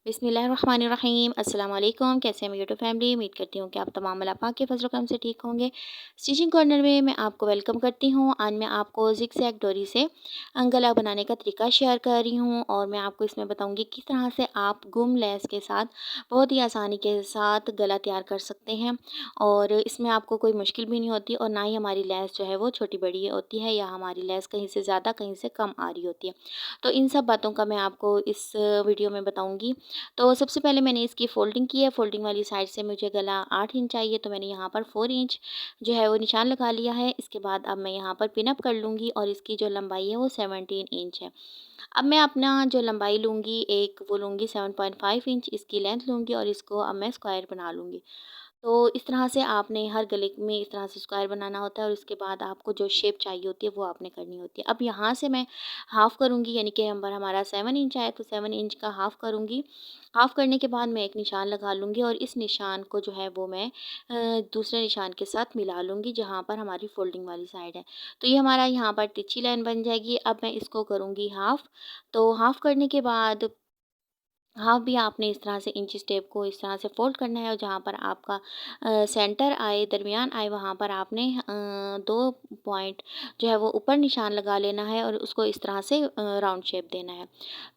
बिस्मिल्लाहिर्रहमानिर्रहीम। अस्सलाम वालेकुम। कैसे हैं मेरी यूट्यूब फैमिली। उम्मीद करती हूँ कि आप तमाम अल्लाह पाक के फजल करम से ठीक होंगे। स्टिचिंग कॉर्नर में मैं आपको वेलकम करती हूँ। आज मैं आपको ज़िगज़ैग डोरी से गला बनाने का तरीका शेयर कर रही हूँ और मैं आपको इसमें बताऊँगी किस तरह से आप गुम लेस के साथ बहुत ही आसानी के साथ गला तैयार कर सकते हैं और इसमें आपको कोई मुश्किल भी नहीं होती और ना ही हमारी लेस जो है वो छोटी बड़ी होती है या हमारी लेस कहीं से ज़्यादा कहीं से कम आ रही होती है। तो इन सब बातों का मैं आपको इस वीडियो में बताऊँगी। तो सबसे पहले मैंने इसकी फ़ोल्डिंग की है। फ़ोल्डिंग वाली साइड से मुझे गला 8 इंच चाहिए, तो मैंने यहाँ पर 4 इंच जो है वो निशान लगा लिया है। इसके बाद अब मैं यहाँ पर पिन अप कर लूँगी और इसकी जो लंबाई है वो 17 इंच है। अब मैं अपना जो लंबाई लूँगी वो लूँगी 7.5 इंच इसकी लेंथ लूँगी और इसको अब मैं स्क्वायर बना लूँगी। तो इस तरह से आपने हर गले में इस तरह से स्क्वायर बनाना होता है और इसके बाद आपको जो शेप चाहिए होती है वो आपने करनी होती है। अब यहाँ से मैं हाफ़ करूँगी, यानी कि नंबर हमारा 7 इंच आया तो 7 इंच का हाफ़ करूँगी। हाफ़ करने के बाद मैं एक निशान लगा लूँगी और इस निशान को जो है वो मैं दूसरे निशान के साथ मिला लूँगी जहाँ पर हमारी फ़ोल्डिंग वाली साइड है। तो ये हमारा यहाँ पर तिरछी लाइन बन जाएगी। अब मैं इसको करूँगी हाफ़। तो हाफ़ करने के बाद हाफ भी आपने इस तरह से इंच टेप को इस तरह से फ़ोल्ड करना है और जहाँ पर आपका सेंटर आए, दरमियान आए, वहाँ पर आपने 2 पॉइंट जो है वो ऊपर निशान लगा लेना है और उसको इस तरह से राउंड शेप देना है।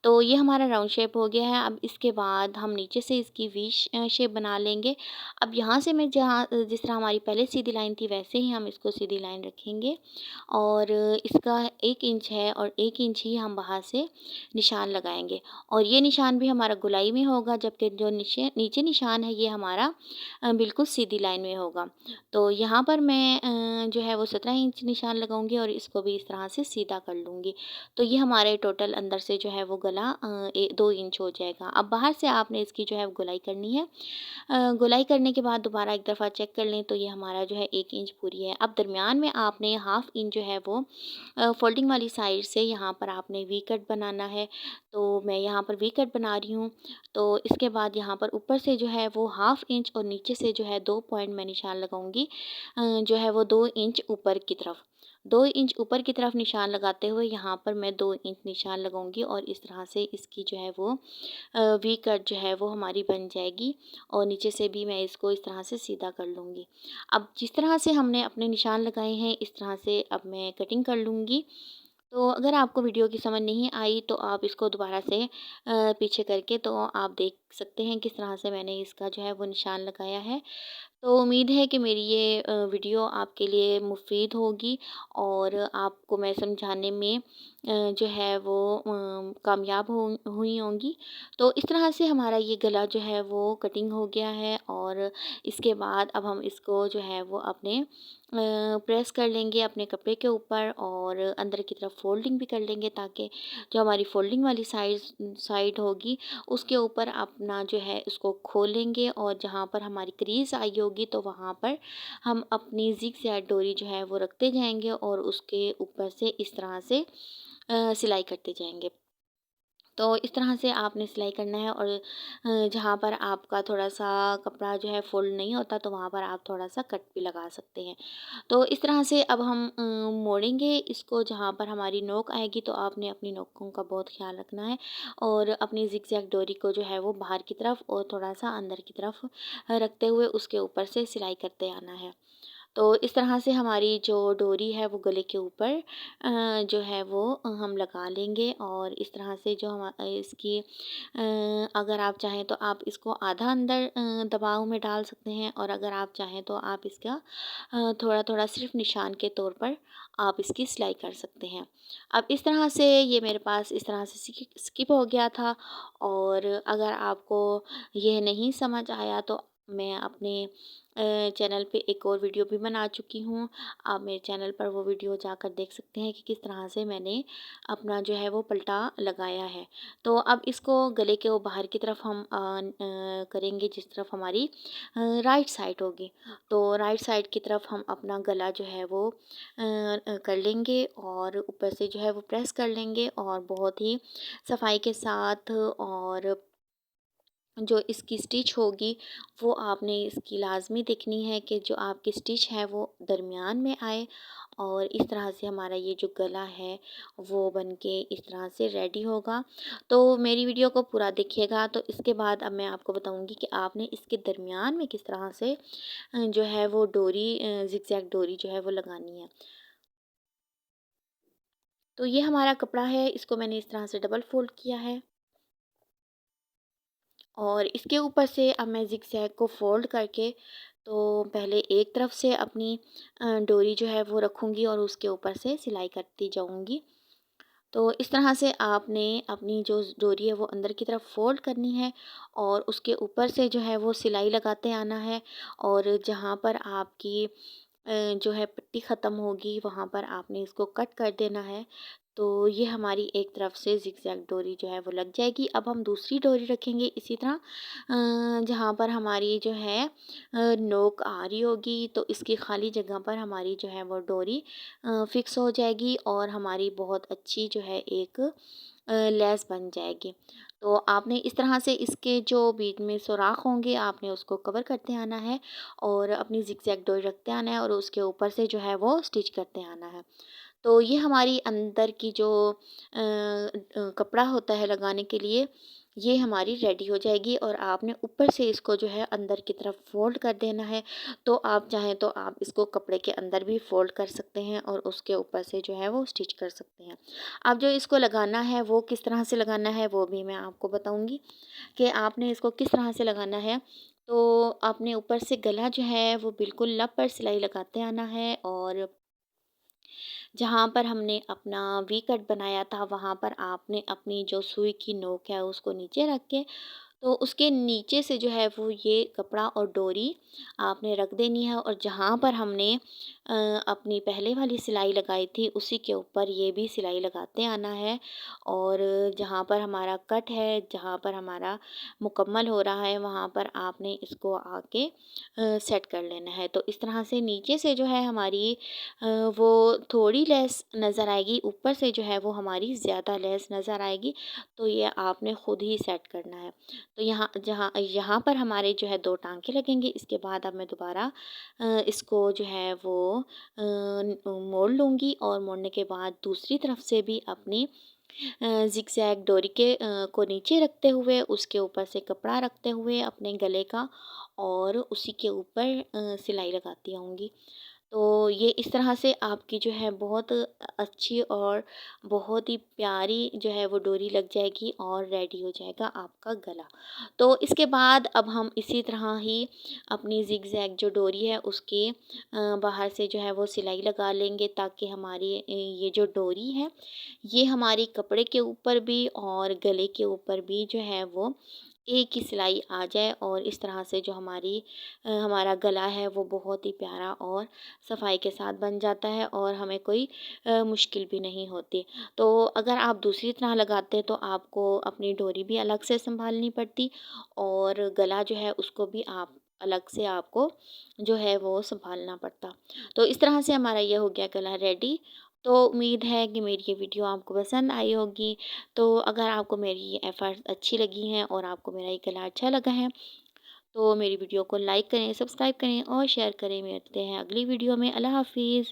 तो ये हमारा राउंड शेप हो गया है। अब इसके बाद हम नीचे से इसकी शेप बना लेंगे। अब यहाँ से मैं जिस तरह हमारी पहले सीधी लाइन थी वैसे ही हम इसको सीधी लाइन रखेंगे और इसका 1 इंच है और 1 इंच ही हम बाहर से निशान लगाएँगे। और ये निशान भी हमारा गोलाई में होगा, जबकि जो नीचे निशान है ये हमारा बिल्कुल सीधी लाइन में होगा। तो यहाँ पर मैं जो है वो 17 इंच निशान लगाऊंगी और इसको भी इस तरह से सीधा कर लूँगी। तो ये हमारे टोटल अंदर से जो है वो गला 2 इंच हो जाएगा। अब बाहर से आपने इसकी जो है वो गोलाई करनी है। गोलाई करने के बाद दोबारा एक दफ़ा चेक कर लें तो ये हमारा जो है 1 इंच पूरी है। अब दरमियान में आपने हाफ़ इंच जो है वो फ़ोल्डिंग वाली साइड से यहाँ पर आपने वी कट बनाना है। तो मैं यहाँ पर वी कट बना रही हूँ। तो इसके बाद यहाँ पर ऊपर से जो है वो हाफ़ इंच और नीचे से जो है 2 पॉइंट मैं निशान लगाऊंगी, जो है वो 2 इंच ऊपर की तरफ। 2 इंच ऊपर की तरफ निशान लगाते हुए यहाँ पर मैं 2 इंच निशान लगाऊंगी और इस तरह से इसकी जो है वो वी कट जो है वो हमारी बन जाएगी और नीचे से भी मैं इसको इस तरह से सीधा कर लूँगी। अब जिस तरह से हमने अपने निशान लगाए हैं इस तरह से अब मैं कटिंग कर लूँगी। तो अगर आपको वीडियो की समझ नहीं आई तो आप इसको दोबारा से पीछे करके तो आप देख सकते हैं किस तरह से मैंने इसका जो है वो निशान लगाया है। तो उम्मीद है कि मेरी ये वीडियो आपके लिए मुफ़ीद होगी और आपको मैं समझाने में जो है वो कामयाब हुई होंगी। तो इस तरह से हमारा ये गला जो है वो कटिंग हो गया है और इसके बाद अब हम इसको जो है वो अपने प्रेस कर लेंगे अपने कपड़े के ऊपर और अंदर की तरफ फ़ोल्डिंग भी कर लेंगे ताकि जो हमारी फ़ोल्डिंग वाली साइड होगी उसके ऊपर अपना जो है उसको खोलेंगे और जहाँ पर हमारी क्रीज़ आई होगी तो वहाँ पर हम अपनी ज़िगज़ैग डोरी जो है वो रखते जाएंगे और उसके ऊपर से इस तरह से सिलाई करते जाएंगे। तो इस तरह से आपने सिलाई करना है और जहाँ पर आपका थोड़ा-सा कपड़ा जो है फ़ोल्ड नहीं होता तो वहाँ पर आप थोड़ा-सा कट भी लगा सकते हैं। तो इस तरह से अब हम मोड़ेंगे इसको जहाँ पर हमारी नोक आएगी तो आपने अपनी नोकों का बहुत ख़्याल रखना है और अपनी ज़िगज़ैग डोरी को जो है वो बाहर की तरफ और थोड़ा-सा अंदर की तरफ रखते हुए उसके ऊपर से सिलाई करते आना है। तो इस तरह से हमारी जो डोरी है वो गले के ऊपर जो है वो हम लगा लेंगे और इस तरह से जो हम इसकी अगर आप चाहें तो आप इसको आधा अंदर दबाव में डाल सकते हैं और अगर आप चाहें तो आप इसका थोड़ा-थोड़ा सिर्फ निशान के तौर पर आप इसकी सिलाई कर सकते हैं। अब इस तरह से ये मेरे पास इस तरह से स्किप हो गया था और अगर आपको यह नहीं समझ आया तो मैं अपने चैनल पे एक और वीडियो भी बना चुकी हूँ। आप मेरे चैनल पर वो वीडियो जाकर देख सकते हैं कि किस तरह से मैंने अपना जो है वो पलटा लगाया है। तो अब इसको गले के वो बाहर की तरफ हम करेंगे जिस तरफ हमारी राइट साइड होगी। तो राइट साइड की तरफ हम अपना गला जो है वो कर लेंगे और ऊपर से जो है वो प्रेस कर लेंगे और बहुत ही सफाई के साथ और जो इसकी स्टिच होगी वो आपने इसकी लाज़मी देखनी है कि जो आपकी स्टिच है वो दरमियान में आए और इस तरह से हमारा ये जो गला है वो बन के इस तरह से रेडी होगा। तो मेरी वीडियो को पूरा देखिएगा। तो इसके बाद अब मैं आपको बताऊंगी कि आपने इसके दरमियान में किस तरह से जो है वो डोरी ज़िगज़ैग डोरी जो है वो लगानी है। तो ये हमारा कपड़ा है, इसको मैंने इस तरह से डबल फ़ोल्ड किया है और इसके ऊपर से अब मैं ज़िगज़ैग को फ़ोल्ड करके तो पहले एक तरफ से अपनी डोरी जो है वो रखूँगी और उसके ऊपर से सिलाई करती जाऊँगी। तो इस तरह से आपने अपनी जो डोरी है वो अंदर की तरफ फ़ोल्ड करनी है और उसके ऊपर से जो है वो सिलाई लगाते आना है और जहाँ पर आपकी जो है पट्टी ख़त्म होगी वहाँ पर आपने इसको कट कर देना है। तो ये हमारी एक तरफ से ज़िगज़ैग डोरी जो है वो लग जाएगी। अब हम दूसरी डोरी रखेंगे इसी तरह जहाँ पर हमारी जो है नोक आ रही होगी तो इसकी खाली जगह पर हमारी जो है वो डोरी फ़िक्स हो जाएगी और हमारी बहुत अच्छी जो है एक लेस बन जाएगी। तो आपने इस तरह से इसके जो बीच में सुराख होंगे आपने उसको कवर करते आना है और अपनी ज़िगज़ैग डोरी रखते आना है और उसके ऊपर से जो है वो स्टिच करते आना है। तो ये हमारी अंदर की जो कपड़ा होता है लगाने के लिए, ये हमारी रेडी हो जाएगी और आपने ऊपर से इसको जो है अंदर की तरफ फ़ोल्ड कर देना है। तो आप चाहें तो आप इसको कपड़े के अंदर भी फ़ोल्ड कर सकते हैं और उसके ऊपर से जो है वो स्टिच कर सकते हैं। अब जो इसको लगाना है वो किस तरह से लगाना है वो भी मैं आपको बताऊँगी कि आपने इसको किस तरह से लगाना है। तो आपने ऊपर से गला जो है वो बिल्कुल लब पर सिलाई लगाते आना है और जहाँ पर हमने अपना वी कट बनाया था वहाँ पर आपने अपनी जो सुई की नोक है उसको नीचे रख के तो उसके नीचे से जो है वो ये कपड़ा और डोरी आपने रख देनी है और जहाँ पर हमने अपनी पहले वाली सिलाई लगाई थी उसी के ऊपर ये भी सिलाई लगाते आना है और जहाँ पर हमारा कट है, जहाँ पर हमारा मुकम्मल हो रहा है वहाँ पर आपने इसको आके सेट कर लेना है। तो इस तरह से नीचे से जो है हमारी वो थोड़ी लेस नज़र आएगी, ऊपर से जो है वो हमारी ज़्यादा लेस नज़र आएगी। तो ये आपने ख़ुद ही सेट करना है। तो यहाँ पर हमारे जो है 2 टाँके लगेंगे। इसके बाद अब मैं दोबारा इसको जो है वो मोड़ लूँगी और मोड़ने के बाद दूसरी तरफ से भी अपनी ज़िगज़ैग डोरी के को नीचे रखते हुए उसके ऊपर से कपड़ा रखते हुए अपने गले का और उसी के ऊपर सिलाई लगाती आऊँगी। तो ये इस तरह से आपकी जो है बहुत अच्छी और बहुत ही प्यारी जो है वो डोरी लग जाएगी और रेडी हो जाएगा आपका गला। तो इसके बाद अब हम इसी तरह ही अपनी ज़िगज़ैग जो डोरी है उसके बाहर से जो है वो सिलाई लगा लेंगे ताकि हमारी ये जो डोरी है ये हमारी कपड़े के ऊपर भी और गले के ऊपर भी जो है वो एक ही सिलाई आ जाए और इस तरह से जो हमारा गला है वो बहुत ही प्यारा और सफाई के साथ बन जाता है और हमें कोई मुश्किल भी नहीं होती। तो अगर आप दूसरी तरह लगाते तो आपको अपनी डोरी भी अलग से संभालनी पड़ती और गला जो है उसको भी आप अलग से आपको जो है वो संभालना पड़ता। तो इस तरह से हमारा ये हो गया गला रेडी। तो उम्मीद है कि मेरी ये वीडियो आपको पसंद आई होगी। तो अगर आपको मेरी ये एफ़र्ट्स अच्छी लगी हैं और आपको मेरा ये गला अच्छा लगा है तो मेरी वीडियो को लाइक करें, सब्सक्राइब करें और शेयर करें। मिलते हैं अगली वीडियो में। अल्लाह हाफ़िज़।